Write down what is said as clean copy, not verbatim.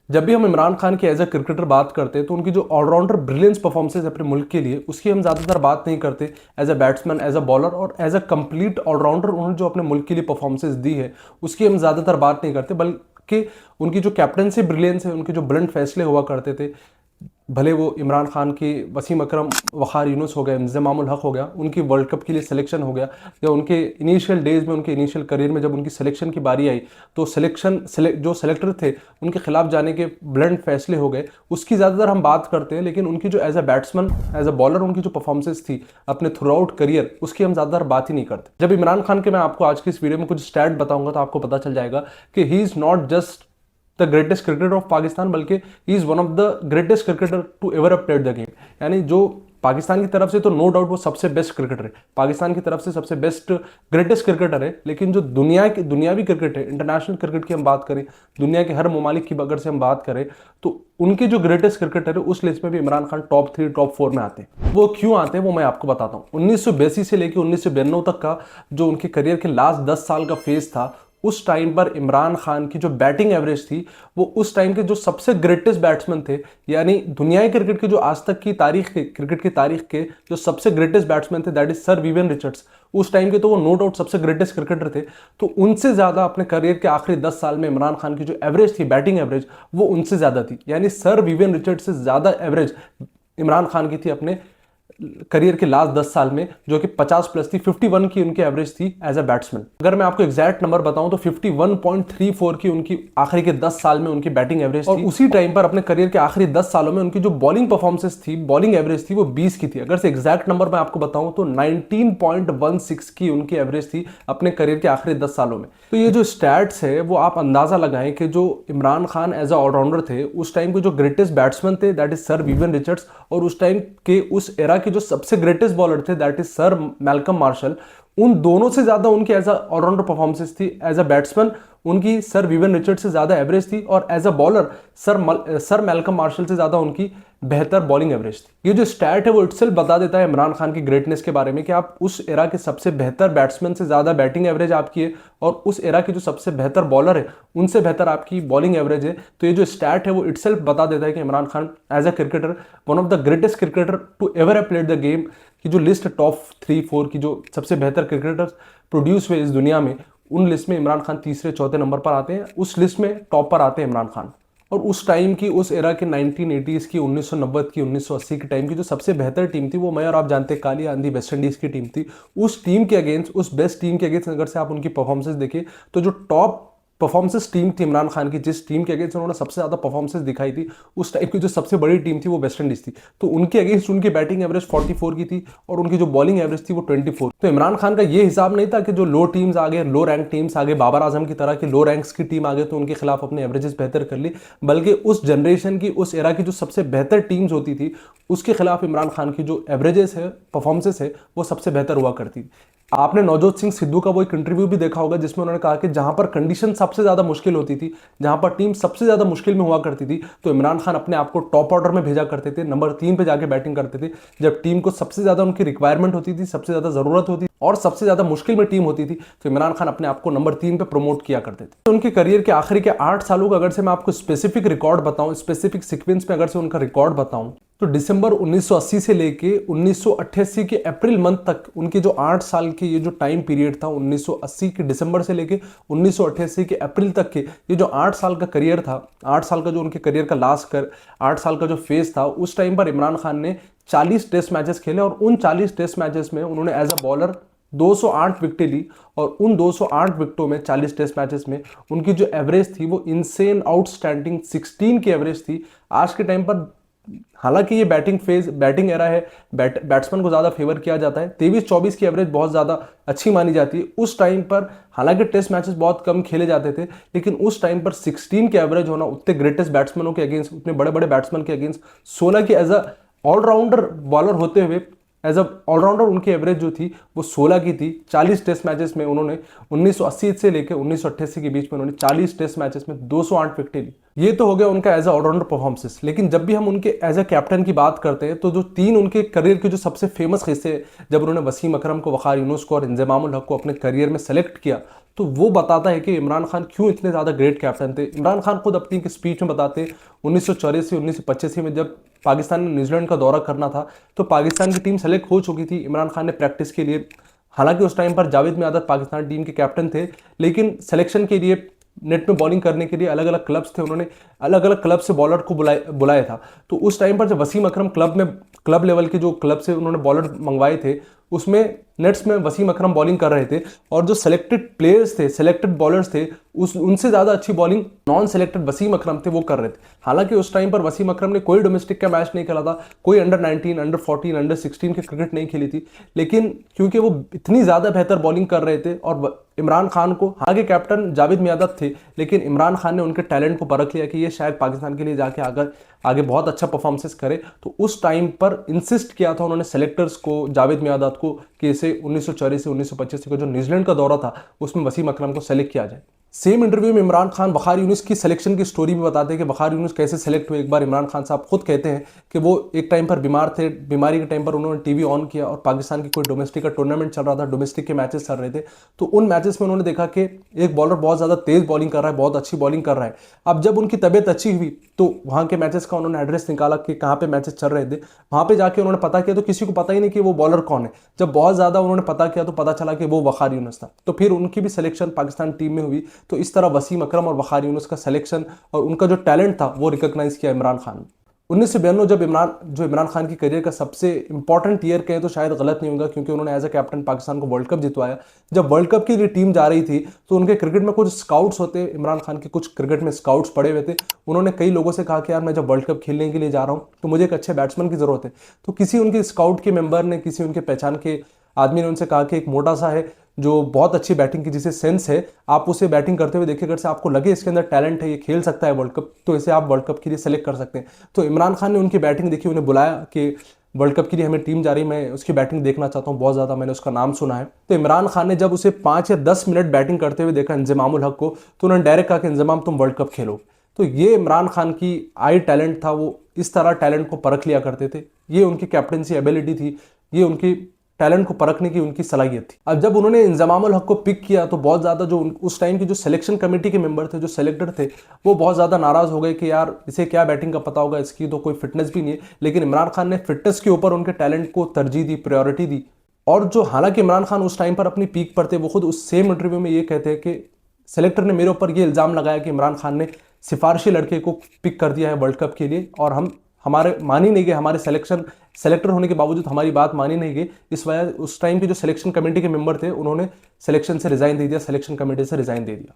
जब भी हम इमरान खान की एज अ क्रिकेटर बात करते हैं तो उनकी जो ऑलराउंडर ब्रिलियंस परफॉर्मेंस है अपने मुल्क के लिए उसकी हम ज़्यादातर बात नहीं करते। As a batsman, as a bowler और एज अ कंप्लीट ऑलराउंडर उन्होंने जो अपने मुल्क के लिए परफॉर्मेंसेस दी है उसकी हम ज़्यादातर बात नहीं करते, बल्कि उनकी जो कैप्टनसी ब्रिलियंस है, उनके जो ब्लंट फैसले हुआ करते थे, भले वो इमरान खान की वसीम अकरम, वक़ार यूनुस हो गया, इंज़मामुल हक हो गया, उनकी वर्ल्ड कप के लिए सिलेक्शन हो गया, या उनके इनिशियल डेज में, उनके इनिशियल करियर में जब उनकी सिलेक्शन की बारी आई तो जो सेलेक्टर थे उनके खिलाफ जाने के ब्लंट फैसले हो गए, उसकी ज़्यादातर हम बात करते हैं। लेकिन उनकी जो as a batsman, as a bowler उनकी जो परफॉर्मेंसेस थी अपने थ्रू आउट करियर, उसकी हम ज़्यादातर बात ही नहीं करते। जब इमरान खान के मैं आपको आज की इस वीडियो में कुछ स्टैट बताऊंगा तो आपको पता चल जाएगा कि he is not just the greatest cricketer of Pakistan, बल्कि he is one of the greatest cricketer to ever have played the game. यानी जो पाकिस्तान की तरफ से तो नो डाउट वो सबसे बेस्ट क्रिकेटर है, पाकिस्तान की तरफ से सबसे बेस्ट ग्रेटेस्ट क्रिकेटर है। लेकिन जो दुनियावी क्रिकेट है, इंटरनेशनल क्रिकेट की हम बात करें, दुनिया के हर ममालिक की अगर से हम बात करें तो उनके जो ग्रेटेस्ट क्रिकेटर है उस लिस्ट में भी इमरान खान टॉप 3 टॉप 4 में आते हैं। वो क्यों आते हैं वो मैं आपको बताता हूँ। 1982 से लेकर 1992 तक का जो उनके करियर के लास्ट 10 साल का फेज था, उस टाइम पर इमरान खान की जो बैटिंग एवरेज थी वो उस टाइम के जो सबसे ग्रेटेस्ट बैट्समैन थे, यानी दुनियाई क्रिकेट के जो आज तक की तारीख के क्रिकेट की तारीख के जो सबसे ग्रेटेस्ट बैट्समैन थे, that is sir Vivian Richards. उस टाइम के तो वो नो डाउट सबसे ग्रेटेस्ट क्रिकेटर थे। तो उनसे ज्यादा अपने करियर के आखिरी 10 साल में इमरान खान की जो एवरेज थी, बैटिंग एवरेज, वो उनसे ज्यादा थी। यानी सर विवियन रिचर्ड्स से ज्यादा एवरेज इमरान खान की थी अपने करियर के लास्ट 10 साल में, जो कि 50 प्लस थी। 51 की उनकी एवरेज थी एज अ बैट्समैन। अगर मैं आपको एग्जैक्ट नंबर बताऊं तो 51.34 की उनकी आखिरी के 10 साल में उनकी बैटिंग एवरेज थी। और उसी टाइम पर अपने करियर के आखिरी 10 सालों में उनकी जो बॉलिंग परफॉर्मेंसेस थी, बॉलिंग एवरेज थी, वो 20 की थी। अगर से एग्जैक्ट नंबर मैं आपको बताऊं तो 19.16 की उनकी एवरेज थी अपने करियर के आखिरी 10 सालों में। तो ये जो स्टैट्स है वो आप अंदाजा लगाएं कि जो Imran Khan as a all-rounder थे, उस टाइम के जो ग्रेटेस्ट बैट्समैन थे that is sir Vivian Richards, और उस टाइम के उस एरा के जो सबसे ग्रेटेस्ट बॉलर थे that is sir Malcolm Marshall, उन दोनों से ज्यादा उनकी एज अ ऑलराउंडर परफॉर्मेंसेस थी। एज अ बैट्समैन उनकी सर विवियन रिचर्ड्स से ज्यादा एवरेज थी, और as a bowler sir Malcolm Marshall से ज्यादा उनकी बेहतर बॉलिंग एवरेज थी। ये जो स्टैट है वो इटसेल्फ बता देता है इमरान खान की ग्रेटनेस के बारे में कि आप उस एरा के सबसे बेहतर बैट्समैन से ज्यादा बैटिंग एवरेज आपकी है, और उस एरा के जो सबसे बेहतर बॉलर है उनसे बेहतर आपकी बॉलिंग एवरेज है। तो ये जो स्टैट है वो इटसेल्फ बता देता है कि Imran Khan as a cricketer one of the greatest cricketer to ever have played the game की जो लिस्ट टॉप 3-4 की जो सबसे बेहतर क्रिकेटर्स प्रोड्यूस हुए इस दुनिया में, उन लिस्ट में इमरान खान तीसरे चौथे नंबर पर आते हैं। उस लिस्ट में टॉप पर आते हैं इमरान खान। और उस टाइम की, उस एरा के 1980s की, 1990 की, 1980 के टाइम की जो सबसे बेहतर टीम थी वो मैं और आप जानते हैं काली आंधी वेस्ट इंडीज की टीम थी। उस टीम के अगेंस्ट, उस बेस्ट टीम के अगेंस्ट अगर से आप उनकी परफॉर्मेंसेस देखें तो जो टॉप परफॉर्मेंसेस टीम थी इमरान खान की, जिस टीम के अगेंस्ट उन्होंने सबसे ज्यादा परफॉर्मेंसेस दिखाई थी, उस टाइम की जो सबसे बड़ी टीम थी वो वेस्ट इंडीज थी। तो उनके अगेंस्ट उनकी बैटिंग एवरेज 44 की थी और उनकी जो बॉलिंग एवरेज थी वो 24। तो इमरान खान का ये हिसाब नहीं था कि जो लो टीम्स आ गए, लो रैंक टीम्स आ गए, बाबर आजम की तरह की लो रैंक्स की टीम आ गई तो उनके खिलाफ अपने एवरेजेस बेहतर कर ली, बल्कि उस जनरेशन की, उस एरा की जो सबसे बेहतर टीम्स होती थी उसके खिलाफ इमरान खान की जो एवरेजेस है, परफॉर्मेंसेस है, वो सबसे बेहतर हुआ करती थी। आपने नवजोत सिंह सिद्धू का वो एक इंटरव्यू भी देखा होगा जिसमें उन्होंने कहा कि जहां पर कंडीशन सबसे ज्यादा मुश्किल होती थी, जहां पर टीम सबसे ज्यादा मुश्किल में हुआ करती थी, तो इमरान खान अपने आप को टॉप ऑर्डर में भेजा करते थे, नंबर 3 पे जाके बैटिंग करते थे। जब टीम को सबसे ज्यादा उनकी रिक्वायरमेंट होती थी, सबसे ज्यादा जरूरत होती थी और सबसे ज्यादा मुश्किल में टीम होती थी, तो इमरान खान अपने आप को नंबर 3 पे प्रमोट किया करते थे। तो उनके करियर के आखिरी के 8 सालों का अगर से मैं आपको स्पेसिफिक रिकॉर्ड बताऊं, स्पेसिफिक सीक्वेंस में अगर से उनका रिकॉर्ड बताऊं, तो दिसंबर 1980 से लेके 1988 के अप्रैल मंथ तक उनके जो 8 साल के ये जो टाइम पीरियड था, 1980 के दिसंबर से लेके 1988 के अप्रैल तक के ये जो 8 साल का करियर था, 8 साल का जो उनके करियर का 8 साल का जो फेज था, उस टाइम पर इमरान खान ने 40 टेस्ट मैचेस खेले और उन 40 टेस्ट मैचेस में उन्होंने एज अ बॉलर 208 विकेटें ली, और उन 208 विकेटों में 40 टेस्ट मैचेस में उनकी जो एवरेज थी वो इनसेन आउटस्टैंडिंग 16 की एवरेज थी। आज के टाइम पर हालांकि ये बैटिंग एरा है, बैट्समैन को ज्यादा फेवर किया जाता है, 23-24 की एवरेज बहुत ज्यादा अच्छी मानी जाती है। उस टाइम पर हालांकि टेस्ट मैचेस बहुत कम खेले जाते थे, लेकिन उस टाइम पर 16 के एवरेज होना उतने ग्रेटेस्ट बैट्समैनों के अगेंस्ट, उतने बड़े बड़े बैट्समैन के अगेंस्ट, 16 की एज अ ऑलराउंडर बॉलर होते हुए एज अ ऑलराउंडर उनकी एवरेज जो थी वो 16 की थी। 40 टेस्ट मैचेस में उन्होंने 1980 से लेकर 1988 के बीच में उन्होंने 40 टेस्ट मैचेस में 208 विकेटें ली। ये तो हो गया उनका एज अ ऑलराउंडर परफॉर्मेंसेस। लेकिन जब भी हम उनके एज अ कैप्टन की बात करते हैं तो जो 3 उनके करियर के जो सबसे फेमस किस्से, जब उन्होंने वसीम अकरम को, वक़ार यूनुस को और इंज़मामुल हक को अपने करियर में सेलेक्ट किया, तो वो बताता है कि इमरान खान क्यों इतने ज़्यादा ग्रेट कैप्टन थे। इमरान खान खुद अपनी एक स्पीच में बताते, 1984-1985 में जब पाकिस्तान ने न्यूजीलैंड का दौरा करना था, तो पाकिस्तान की टीम सेलेक्ट हो चुकी थी। इमरान खान ने प्रैक्टिस के लिए, हालांकि उस टाइम पर जावेद मियाँदाद पाकिस्तान टीम के कैप्टन थे, लेकिन सिलेक्शन के लिए नेट में बॉलिंग करने के लिए अलग अलग क्लब्स थे, उन्होंने अलग अलग क्लब से बॉलर को बुलाया था। तो उस टाइम पर जब वसीम अकरम क्लब लेवल के जो क्लब से उन्होंने बॉलर मंगवाए थे, उसमें नेट्स में वसीम अकरम बॉलिंग कर रहे थे, और जो सेलेक्टेड प्लेयर्स थे, सेलेक्टेड बॉलर्स थे, उनसे ज़्यादा अच्छी बॉलिंग नॉन सेलेक्टेड वसीम अकरम थे वो कर रहे थे। हालांकि उस टाइम पर वसीम अकरम ने कोई डोमेस्टिक का मैच नहीं खेला था, कोई अंडर 19, अंडर 14, अंडर 16 की क्रिकेट नहीं खेली थी, लेकिन क्योंकि वो इतनी ज़्यादा बेहतर बॉलिंग कर रहे थे और इमरान खान को, आगे कैप्टन जावेद मियाँदाद थे, लेकिन इमरान खान ने उनके टैलेंट को परख लिया कि ये शायद पाकिस्तान के लिए जाके आगे बहुत अच्छा परफॉर्मेंस करे, तो उस टाइम पर इंसिस्ट किया था उन्होंने सेलेक्टर्स को, जावेद मियाँदाद को, कि इसे 1984-1985 का जो न्यूजीलैंड का दौरा था उसमें वसीम अकरम को सेलेक्ट किया जाए। सेम इंटरव्यू में इमरान खान वक़ार यूनुस की सिलेक्शन की स्टोरी भी बताते हैं कि वक़ार यूनुस कैसे सेलेक्ट हुए। एक बार इमरान खान साहब खुद कहते हैं कि वो एक टाइम पर बीमार थे, बीमारी के टाइम पर उन्होंने टीवी ऑन किया और पाकिस्तान की कोई डोमेस्टिक का टूर्नामेंट चल रहा था, डोमेस्टिक के मैचेस चल रहे थे, तो उन मैचेस में उन्होंने देखा कि एक बॉलर बहुत ज़्यादा तेज़ बॉलिंग कर रहा है, बहुत अच्छी बॉलिंग कर रहा है। अब जब उनकी तबीयत अच्छी हुई तो वहाँ के मैचेस का उन्होंने एड्रेस निकाला कि कहाँ पे मैचेस चल रहे थे, वहाँ पे जाके उन्होंने पता किया तो किसी को पता ही नहीं कि वो बॉलर कौन है। जब बहुत ज़्यादा उन्होंने पता किया तो पता चला कि वो वक़ार यूनुस था, तो फिर उनकी भी सिलेक्शन पाकिस्तान टीम में हुई। तो इस तरह वसीम अकरम और वक़ार यूनुस का सिलेक्शन और उनका जो टैलेंट था वो रिकॉग्नाइज किया इमरान खान ने। 1992 जब इमरान खान की करियर का सबसे इंपॉर्टेंट ईयर कहें तो शायद गलत नहीं होगा, क्योंकि उन्होंने एज अ कैप्टन पाकिस्तान को वर्ल्ड कप जितवाया। जब वर्ल्ड कप की लिए टीम जा रही थी तो उनके क्रिकेट में कुछ स्काउट्स होते, इमरान खान के कुछ क्रिकेट में स्काउट्स पड़े हुए थे। उन्होंने कई लोगों से कहा कि यार मैं जब वर्ल्ड कप खेलने के लिए जा रहा हूँ तो मुझे एक अच्छे बैट्समैन की जरूरत है। तो किसी उनके स्काउट के मेंबर ने, किसी उनके पहचान के आदमी ने उनसे कहा कि एक मोटा सा है जो बहुत अच्छी बैटिंग की जिसे सेंस है, आप उसे बैटिंग करते हुए देखिए, अगर से आपको लगे इसके अंदर टैलेंट है, ये खेल सकता है वर्ल्ड कप, तो इसे आप वर्ल्ड कप के लिए सेलेक्ट कर सकते हैं। तो इमरान खान ने उनकी बैटिंग देखी, उन्हें बुलाया कि वर्ल्ड कप के लिए हमें टीम जा रही, मैं उसकी बैटिंग देखना चाहता हूँ, बहुत ज़्यादा मैंने उसका नाम सुना है। तो इमरान खान ने जब उसे 5 या 10 मिनट बैटिंग करते हुए देखा इंज़मामुल हक को, तो उन्होंने डायरेक्ट कहा कि इंज़माम तुम वर्ल्ड कप खेलो। तो ये इमरान खान की आई टैलेंट था, वो इस तरह टैलेंट को परख लिया करते थे, ये उनकी कैप्टनसी एबिलिटी थी, ये उनकी टैलेंट को परखने की उनकी सलाहियत थी। अब जब उन्होंने इंज़मामुल हक को पिक किया तो बहुत ज़्यादा जो उस टाइम की जो सिलेक्शन कमेटी के मेंबर थे, जो सेलेक्टर थे, वो बहुत ज़्यादा नाराज़ हो गए कि यार इसे क्या बैटिंग का पता होगा, इसकी तो कोई फिटनेस भी नहीं है। लेकिन इमरान खान ने फिटनेस के ऊपर उनके टैलेंट को तरजीह दी, प्रायोरिटी दी। और जो, हालांकि इमरान खान उस टाइम पर अपनी पीक पर थे, वो खुद उस सेम इंटरव्यू में ये कहते हैं कि सेलेक्टर ने मेरे ऊपर ये इल्ज़ाम लगाया कि इमरान खान ने सिफारशी लड़के को पिक कर दिया है वर्ल्ड कप के लिए, और हमारे मान ही नहीं गए, हमारे सेलेक्टर होने के बावजूद हमारी बात मानी नहीं गई। इस वजह उस टाइम के जो सिलेक्शन कमेटी के मेंबर थे उन्होंने सिलेक्शन से रिजाइन दे दिया, सिलेक्शन कमेटी से रिजाइन दे दिया।